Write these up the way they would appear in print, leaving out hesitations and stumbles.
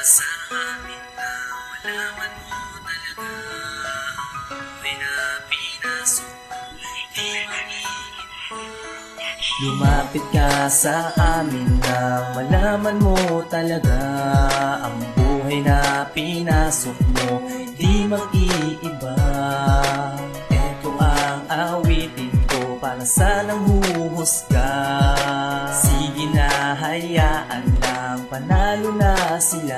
sa amin na malaman mo talaga may na pinasok mo, di mag-iinip. Lumapit ka sa amin na malaman mo talaga ang buhay na pinasok mo, di mag-iiba. Ito ang awitin ko para sa nanghuhusga. Sige na, hayaan lang, panalo na sila.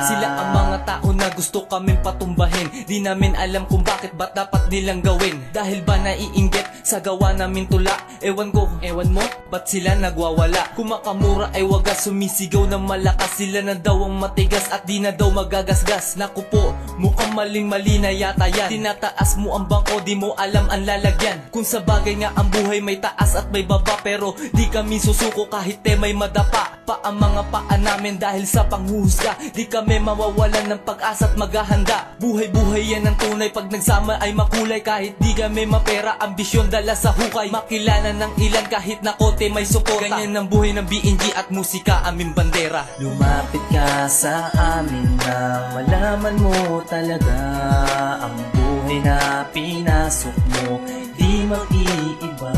Sila ang mga tao na gusto kaming patumbahin. Di namin alam kung bakit ba't dapat nilang gawin. Dahil ba naiinggit sa gawa namin tula? Ewan ko, ewan mo, ba't sila nagwawala? Kung makamura ay wagas, sumisigaw ng malakas. Sila na daw ang matigas at di na daw magagasgas. Naku po, mukhang maling-mali na yata yan. Tinataas mo ang bangko, di mo alam ang lalagyan. Kung sa bagay nga ang buhay may taas at may baba, pero di kami susuko kahit may madapa pa ang mga paa namin dahil sa panghuhusga. Di kami mawawalan ng pag-asa at maghahanda. Buhay-buhay yan ang tunay, pag nagsama ay makulay. Kahit di kami mapera, ambisyon dala sa hukay. Makilala ng ilan kahit na kote may suporta. Ganyan ang buhay ng BNG at musika, aming bandera. Lumapit ka sa amin na malaman mo talaga ang buhay na pinasok mo, di mag-iiba.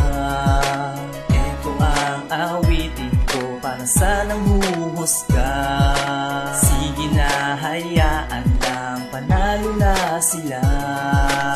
Ito ang awitin ko para sa nanghuhusga. Sige na, hayaan lang, panalo na sila.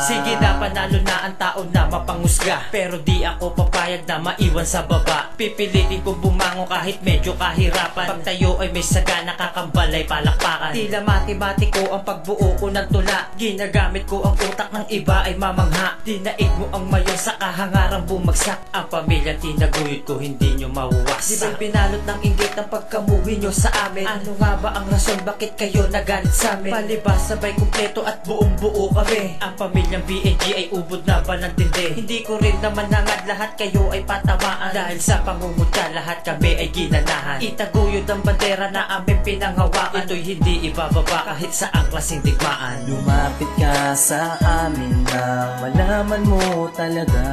Sige na, panalo na ang tao na mapangusga. Pero di ako papayag na maiwan sa baba. Pipilitin ko bumangon kahit medyo kahirapan. Pagtayo ay may saga, nakakambalay palakpakan. Tila matematiko ang pagbuo ko ng tula. Ginagamit ko ang utak ng iba ay mamangha. Dinaig mo ang mayon sa kahangarang bumagsak. Ang pamilya tinaguyod ko, hindi nyo mauwasak. Di ba'y pinalot ng inggit ang pagkamuhi nyo sa amin? Ano nga ba ang rason bakit kayo nagalit sa amin? Palibas sabay kumpleto at buong buo kami. Ang pamilyang BNG ay ubod na ba ng tindi? Hindi ko rin naman nangad lahat kayo ay patamaan. Dahil sa pangungutya lahat kami ay ginanahan. Itaguyod ang bandera na aming pinanghawakan. Ito'y hindi ibababa kahit sa ang klaseng digmaan. Lumapit ka sa amin na malaman mo talaga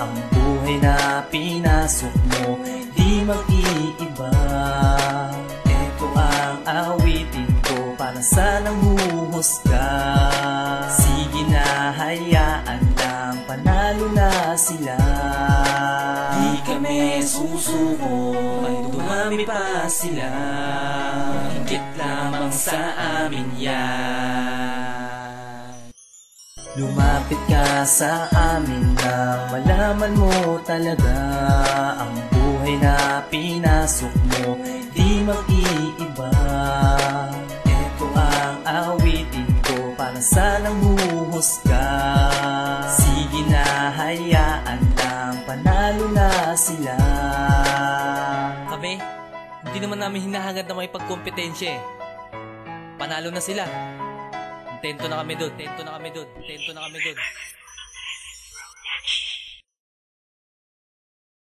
ang buhay na pinasok mo, di mag-iiba. Ito ang awitin ko para sa nanghuhusga. Sige na, hayaan lang, panalo na sila. Di kami susuko, may dumami pa sila. Higit lamang sa amin yan. Lumapit ka sa amin na malaman mo talaga ang buhay na pinasok mo, di mag-iiba. Ito ang awitin ko para sa nanghuhusga. Sige na, hayaan lang, panalo na sila. Kami, hindi naman namin hinahangad na may pagkompetensya eh. Panalo na sila. Tento na kami doon, tento na kami doon, tento na kami doon.